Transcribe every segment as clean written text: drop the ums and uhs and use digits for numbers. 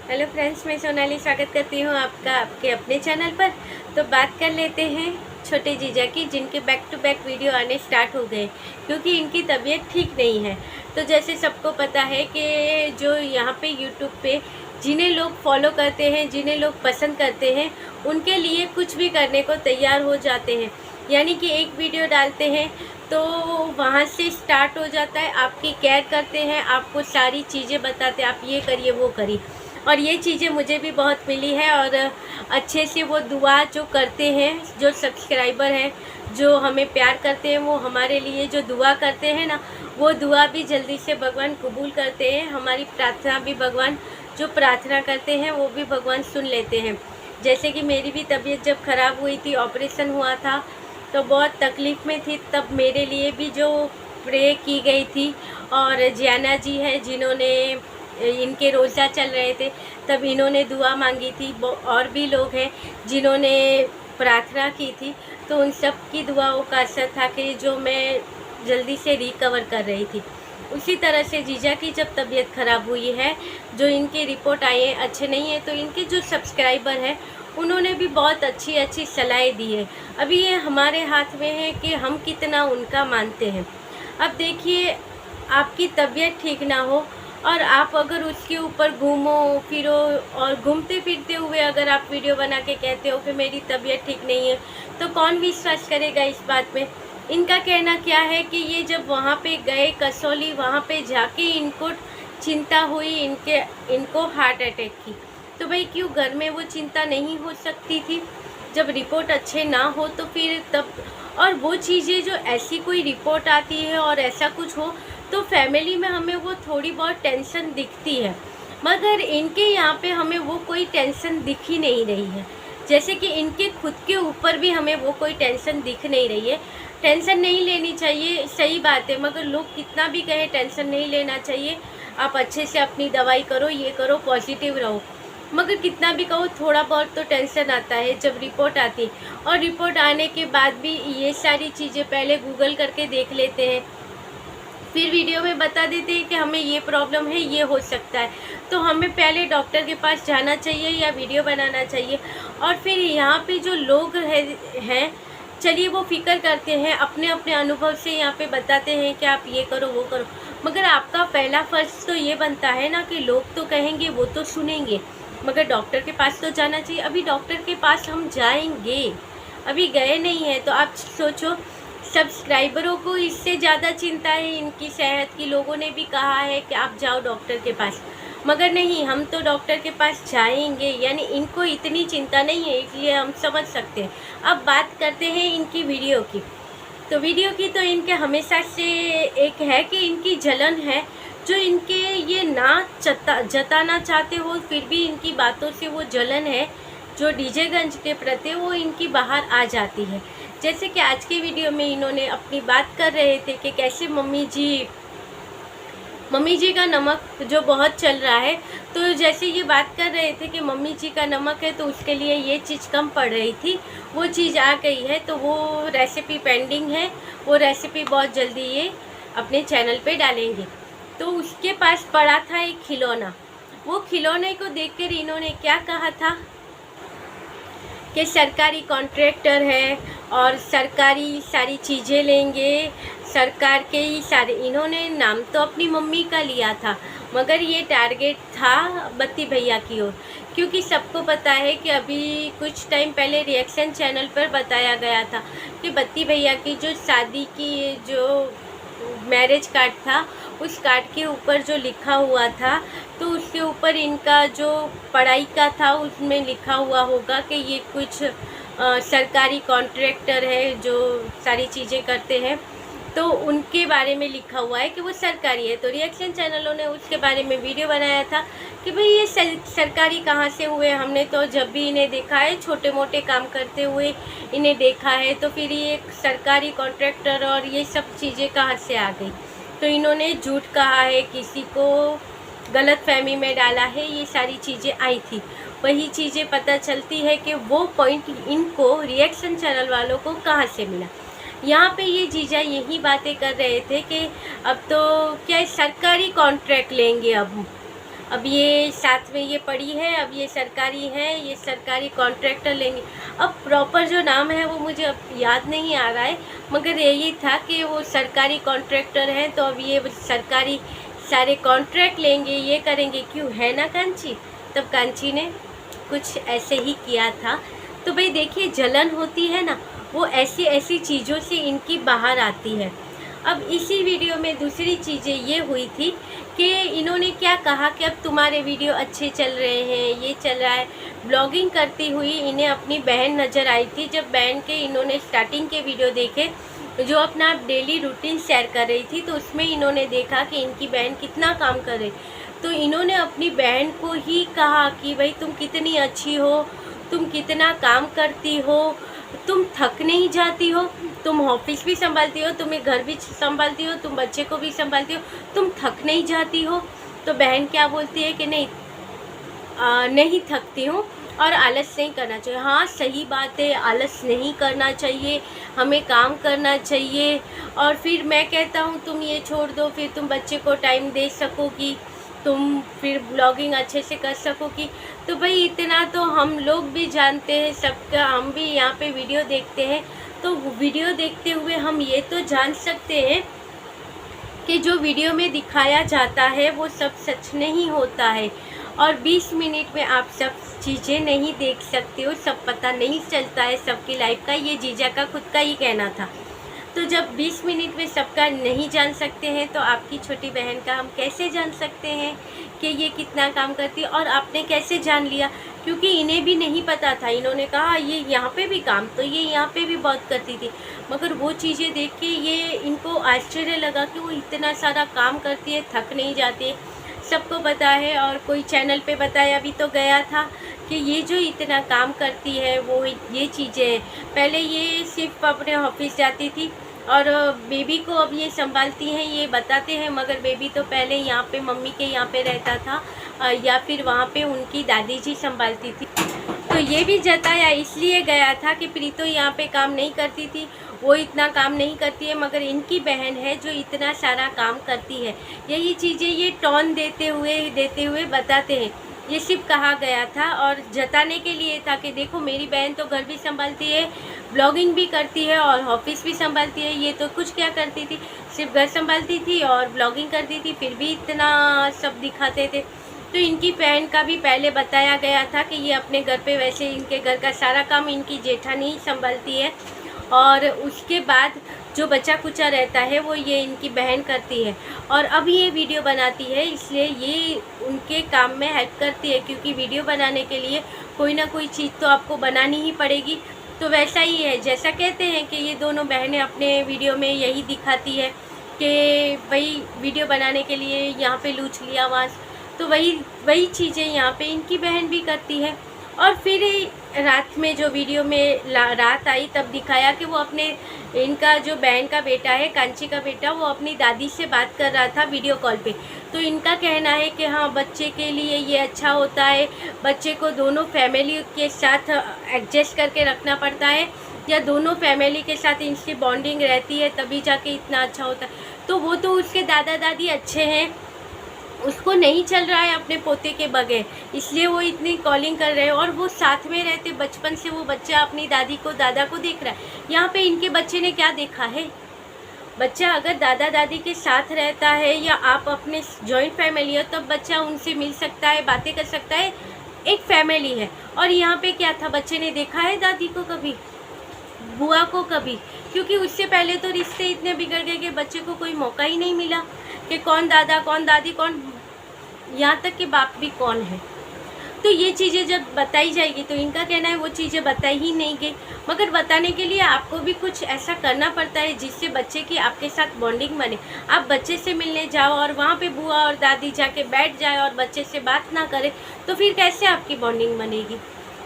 Hello friends, मैं सोनाली स्वागत करती हूँ आपका आपके अपने चैनल पर। तो बात कर लेते हैं छोटे जीजा की, जिनके बैक टू बैक वीडियो आने स्टार्ट हो गए क्योंकि इनकी तबीयत ठीक नहीं है। तो जैसे सबको पता है कि जो यहाँ पे यूट्यूब पे जिन्हें लोग फॉलो करते हैं, जिन्हें लोग पसंद करते हैं, उनके लिए कुछ भी करने को तैयार हो जाते हैं। यानी कि एक वीडियो डालते हैं तो वहाँ से स्टार्ट हो जाता है, आपकी केयर करते हैं, आपको सारी चीज़ें बताते हैं, आप ये करिए वो करिए। और ये चीज़ें मुझे भी बहुत मिली है। और अच्छे से वो दुआ जो करते हैं, जो सब्सक्राइबर हैं, जो हमें प्यार करते हैं, वो हमारे लिए जो दुआ करते हैं ना, वो दुआ भी जल्दी से भगवान कबूल करते हैं। हमारी प्रार्थना भी भगवान, जो प्रार्थना करते हैं वो भी भगवान सुन लेते हैं। जैसे कि मेरी भी तबीयत जब ख़राब हुई थी, ऑपरेशन हुआ था, तो बहुत तकलीफ़ में थी, तब मेरे लिए भी जो प्रे की गई थी। और जियाना जी है, जिन्होंने इनके रोज़ा चल रहे थे, तब इन्होंने दुआ मांगी थी। और भी लोग हैं जिन्होंने प्रार्थना की थी, तो उन सब की दुआओं का असर था कि जो मैं जल्दी से रिकवर कर रही थी। उसी तरह से जीजा की जब तबीयत ख़राब हुई है, जो इनकी रिपोर्ट आई है अच्छे नहीं है, तो इनके जो सब्सक्राइबर हैं उन्होंने भी बहुत अच्छी अच्छी सलाहें दी है। अभी ये हमारे हाथ में है कि हम कितना उनका मानते हैं। अब देखिए, आपकी तबीयत ठीक ना हो और आप अगर उसके ऊपर घूमो फिरो, और घूमते फिरते हुए अगर आप वीडियो बना के कहते हो कि मेरी तबीयत ठीक नहीं है, तो कौन विश्वास करेगा इस बात में। इनका कहना क्या है कि ये जब वहाँ पे गए कसौली, वहाँ पे जाके इनको चिंता हुई, इनको हार्ट अटैक की। तो भाई क्यों घर में वो चिंता नहीं हो सकती थी? जब रिपोर्ट अच्छे ना हो तो फिर तब, और वो चीज़ें जो ऐसी कोई रिपोर्ट आती है और ऐसा कुछ हो, तो फैमिली में हमें वो थोड़ी बहुत टेंशन दिखती है। मगर इनके यहाँ पे हमें वो कोई टेंशन दिख ही नहीं रही है। जैसे कि इनके खुद के ऊपर भी हमें वो कोई टेंशन दिख नहीं रही है। टेंशन नहीं लेनी चाहिए, सही बात है, मगर लोग कितना भी कहें टेंशन नहीं लेना चाहिए, आप अच्छे से अपनी दवाई करो, ये करो, पॉजिटिव रहो। मगर कितना भी कहो, थोड़ा बहुत तो टेंशन आता है जब रिपोर्ट आती। और रिपोर्ट आने के बाद भी ये सारी चीज़ें पहले गूगल करके देख लेते हैं, फिर वीडियो में बता देते हैं कि हमें ये प्रॉब्लम है, ये हो सकता है। तो हमें पहले डॉक्टर के पास जाना चाहिए या वीडियो बनाना चाहिए। और फिर यहाँ पे जो लोग हैं, चलिए वो फिक्र करते हैं, अपने अपने अनुभव से यहाँ पे बताते हैं कि आप ये करो वो करो। मगर आपका पहला फ़र्ज़ तो ये बनता है ना कि लोग तो कहेंगे, वो तो सुनेंगे, मगर डॉक्टर के पास तो जाना चाहिए। अभी डॉक्टर के पास हम जाएंगे, अभी गए नहीं हैं, तो आप सोचो सब्सक्राइबरों को इससे ज़्यादा चिंता है इनकी सेहत की। लोगों ने भी कहा है कि आप जाओ डॉक्टर के पास, मगर नहीं, हम तो डॉक्टर के पास जाएंगे। यानी इनको इतनी चिंता नहीं है, इसलिए हम समझ सकते हैं। अब बात करते हैं इनकी वीडियो की। तो वीडियो की तो इनके हमेशा से एक है कि इनकी जलन है, जो इनके ये ना जताना चाहते हो, फिर भी इनकी बातों से वो जलन है जो डीजेगंज के प्रति, वो इनकी बाहर आ जाती है। जैसे कि आज की वीडियो में इन्होंने अपनी बात कर रहे थे कि कैसे मम्मी जी का नमक जो बहुत चल रहा है। तो जैसे ये बात कर रहे थे कि मम्मी जी का नमक है, तो उसके लिए ये चीज़ कम पड़ रही थी, वो चीज़ आ गई है, तो वो रेसिपी पेंडिंग है। वो रेसिपी बहुत जल्दी ये अपने चैनल पे डालेंगे। तो उसके पास पड़ा था एक खिलौना, वो खिलौने को देखकर इन्होंने क्या कहा था कि सरकारी कॉन्ट्रैक्टर है और सरकारी सारी चीज़ें लेंगे, सरकार के ही सारे। इन्होंने नाम तो अपनी मम्मी का लिया था, मगर ये टारगेट था बत्ती भैया की ओर। क्योंकि सबको पता है कि अभी कुछ टाइम पहले रिएक्शन चैनल पर बताया गया था कि बत्ती भैया की जो शादी की जो मैरिज कार्ड था, उस कार्ड के ऊपर जो लिखा हुआ था, तो उसके ऊपर इनका जो पढ़ाई का था उसमें लिखा हुआ होगा कि ये कुछ सरकारी कॉन्ट्रैक्टर है जो सारी चीज़ें करते हैं, तो उनके बारे में लिखा हुआ है कि वो सरकारी है। तो रिएक्शन चैनलों ने उसके बारे में वीडियो बनाया था कि भाई ये सरकारी कहाँ से हुए, हमने तो जब भी इन्हें देखा है छोटे मोटे काम करते हुए इन्हें देखा है, तो फिर ये सरकारी कॉन्ट्रैक्टर और ये सब चीज़ें कहाँ से आ गई। तो इन्होंने झूठ कहा है, किसी को गलत फहमी में डाला है, ये सारी चीज़ें आई थी। वही चीज़ें पता चलती है कि वो पॉइंट इनको रिएक्शन चैनल वालों को कहाँ से मिला। यहाँ पे ये जीजा यही बातें कर रहे थे कि अब तो क्या सरकारी कॉन्ट्रैक्ट लेंगे, अब ये साथ में ये पड़ी है, अब ये सरकारी है, ये सरकारी कॉन्ट्रैक्टर लेंगे। अब प्रॉपर जो नाम है वो मुझे अब याद नहीं आ रहा है, मगर यही था कि वो सरकारी कॉन्ट्रैक्टर हैं, तो अब ये सरकारी सारे कॉन्ट्रैक्ट लेंगे, ये करेंगे, क्यों है ना कांची। तब कांची ने कुछ ऐसे ही किया था। तो भाई देखिए, जलन होती है ना, वो ऐसी ऐसी चीज़ों से इनकी बाहर आती है। अब इसी वीडियो में दूसरी चीज़ें ये हुई थी कि इन्होंने क्या कहा कि अब तुम्हारे वीडियो अच्छे चल रहे हैं, ये चल रहा है। ब्लॉगिंग करती हुई इन्हें अपनी बहन नज़र आई थी। जब बहन के इन्होंने स्टार्टिंग के वीडियो देखे जो अपना डेली रूटीन शेयर कर रही थी, तो उसमें इन्होंने देखा कि इनकी बहन कितना काम कर रही। तो इन्होंने अपनी बहन को ही कहा कि भाई तुम कितनी अच्छी हो, तुम कितना काम करती हो, तुम थक नहीं जाती हो, तुम ऑफिस भी संभालती हो, तुम्हें घर भी संभालती हो, तुम बच्चे को भी संभालती हो, तुम थक नहीं जाती हो। तो बहन क्या बोलती है कि नहीं, नहीं थकती हूँ और आलस नहीं करना चाहिए। हाँ सही बात है, आलस नहीं करना चाहिए, हमें काम करना चाहिए। और फिर मैं कहता हूँ तुम ये छोड़ दो, फिर तुम बच्चे को टाइम दे सकोगी, तुम फिर ब्लॉगिंग अच्छे से कर सकोगी। तो भाई इतना तो हम लोग भी जानते हैं सबका, हम भी यहाँ पे वीडियो देखते हैं, तो वीडियो देखते हुए हम ये तो जान सकते हैं कि जो वीडियो में दिखाया जाता है वो सब सच नहीं होता है। और 20 मिनट में आप सब चीज़ें नहीं देख सकते हो, सब पता नहीं चलता है सबकी लाइफ का। ये जीजा का खुद का ही कहना था। तो जब 20 मिनट में सबका नहीं जान सकते हैं, तो आपकी छोटी बहन का हम कैसे जान सकते हैं कि ये कितना काम करती है। और आपने कैसे जान लिया, क्योंकि इन्हें भी नहीं पता था। इन्होंने कहा ये यहाँ पे भी काम, तो ये यहाँ पे भी बहुत करती थी। मगर वो चीज़ें देख के ये इनको आश्चर्य लगा कि वो इतना सारा काम करती है, थक नहीं जाती है, सबको पता है। और कोई चैनल पे बताया भी तो गया था कि ये जो इतना काम करती है वो ये चीज़ें हैं। पहले ये सिर्फ अपने ऑफिस जाती थी और बेबी को अब ये संभालती हैं, ये बताते हैं। मगर बेबी तो पहले यहाँ पे मम्मी के यहाँ पे रहता था या फिर वहाँ पे उनकी दादी जी संभालती थी। तो ये भी जताया इसलिए गया था कि प्रीतो यहाँ पे काम नहीं करती थी, वो इतना काम नहीं करती है, मगर इनकी बहन है जो इतना सारा काम करती है। यही चीज़ें ये टॉन देते हुए बताते हैं। ये सिर्फ कहा गया था और जताने के लिए था कि देखो मेरी बहन तो घर भी संभालती है, ब्लॉगिंग भी करती है और ऑफिस भी संभालती है। ये तो कुछ क्या करती थी, सिर्फ घर संभालती थी और ब्लॉगिंग करती थी, फिर भी इतना सब दिखाते थे। तो इनकी बहन का भी पहले बताया गया था कि ये अपने घर पे, वैसे इनके घर का सारा काम इनकी जेठानी ही संभालती है और उसके बाद जो बचा कुचा रहता है वो ये इनकी बहन करती है। और अब ये वीडियो बनाती है, इसलिए ये उनके काम में हेल्प करती है, क्योंकि वीडियो बनाने के लिए कोई ना कोई चीज़ तो आपको बनानी ही पड़ेगी। तो वैसा ही है, जैसा कहते हैं कि ये दोनों बहनें अपने वीडियो में यही दिखाती है कि भाई वीडियो बनाने के लिए यहाँ पे लूच लिया आवाज़, तो वही चीज़ें यहाँ पे इनकी बहन भी करती है। और फिर रात में जो वीडियो में रात आई तब दिखाया कि वो अपने, इनका जो बहन का बेटा है, कांची का बेटा, वो अपनी दादी से बात कर रहा था वीडियो कॉल पे। तो इनका कहना है कि हाँ बच्चे के लिए ये अच्छा होता है, बच्चे को दोनों फैमिली के साथ एडजस्ट करके रखना पड़ता है, या दोनों फैमिली के साथ इनकी बॉन्डिंग रहती है तभी जाके इतना अच्छा होता है। तो वो तो उसके दादा दादी अच्छे हैं, उसको नहीं चल रहा है अपने पोते के बगैर, इसलिए वो इतनी कॉलिंग कर रहे हैं। और वो साथ में रहते, बचपन से वो बच्चा अपनी दादी को, दादा को देख रहा है। यहाँ पे इनके बच्चे ने क्या देखा है, बच्चा अगर दादा दादी के साथ रहता है या आप अपने जॉइंट फैमिली हो तब बच्चा उनसे मिल सकता है, बातें कर सकता है, एक फैमिली है। और यहाँ पे क्या था, बच्चे ने देखा है दादी को कभी, बुआ को कभी, क्योंकि उससे पहले तो रिश्ते इतने बिगड़ गए कि बच्चे को कोई मौका ही नहीं मिला कि कौन दादा कौन दादी कौन, यहाँ तक कि बाप भी कौन है। तो ये चीज़ें जब बताई जाएगी तो इनका कहना है वो चीज़ें बताई ही नहीं गई। मगर बताने के लिए आपको भी कुछ ऐसा करना पड़ता है जिससे बच्चे की आपके साथ बॉन्डिंग बने। आप बच्चे से मिलने जाओ और वहाँ पे बुआ और दादी जाके बैठ जाए और बच्चे से बात ना करे, तो फिर कैसे आपकी बॉन्डिंग बनेगी।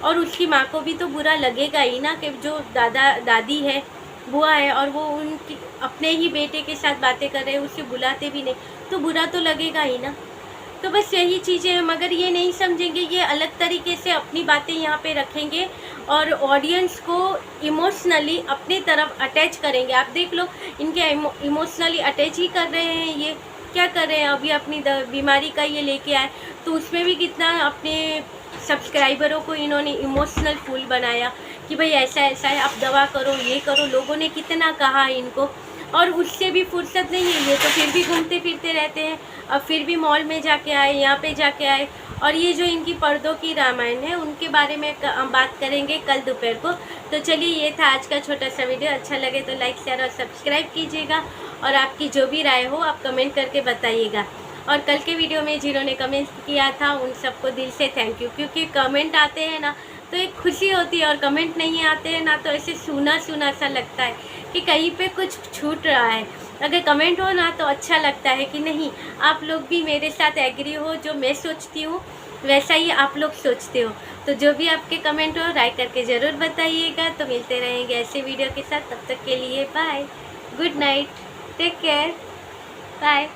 और उसकी माँ को भी तो बुरा लगेगा ही ना कि जो दादा दादी है, बुआ है, और वो उनकी अपने ही बेटे के साथ बातें कर रहे हैं, उसे बुलाते भी नहीं, तो बुरा तो लगेगा ही ना। तो बस यही चीज़ें हैं, मगर ये नहीं समझेंगे, ये अलग तरीके से अपनी बातें यहाँ पे रखेंगे और ऑडियंस को इमोशनली अपनी तरफ अटैच करेंगे। आप देख लो, इनके इमोशनली अटैच ही कर रहे हैं ये। क्या कर रहे हैं, अभी अपनी बीमारी का ये लेके आए, तो उसमें भी कितना अपने सब्सक्राइबरों को इन्होंने इमोशनल फुल बनाया कि भाई ऐसा ऐसा है, आप दवा करो, ये करो, लोगों ने कितना कहा इनको, और उससे भी फुर्सत नहीं है ये, तो फिर भी घूमते फिरते रहते हैं। अब फिर भी मॉल में जाके आए, यहाँ पे जाके आए, और ये जो इनकी पर्दों की रामायण है उनके बारे में बात करेंगे कल दोपहर को। तो चलिए, ये था आज का छोटा सा वीडियो। अच्छा लगे तो लाइक, शेयर और सब्सक्राइब कीजिएगा, और आपकी जो भी राय हो आप कमेंट करके बताइएगा। और कल के वीडियो में जिन्होंने कमेंट किया था उन सबको दिल से थैंक यू, क्योंकि कमेंट आते हैं ना तो एक खुशी होती है, और कमेंट नहीं आते हैं ना तो ऐसे सूना सूना सा लगता है कि कहीं पे कुछ छूट रहा है। अगर कमेंट हो ना तो अच्छा लगता है कि नहीं, आप लोग भी मेरे साथ एग्री हो, जो मैं सोचती हूँ वैसा ही आप लोग सोचते हो। तो जो भी आपके कमेंट हो राय करके ज़रूर बताइएगा। तो मिलते रहेंगे ऐसे वीडियो के साथ, तब तक के लिए bye, good night, take care, bye.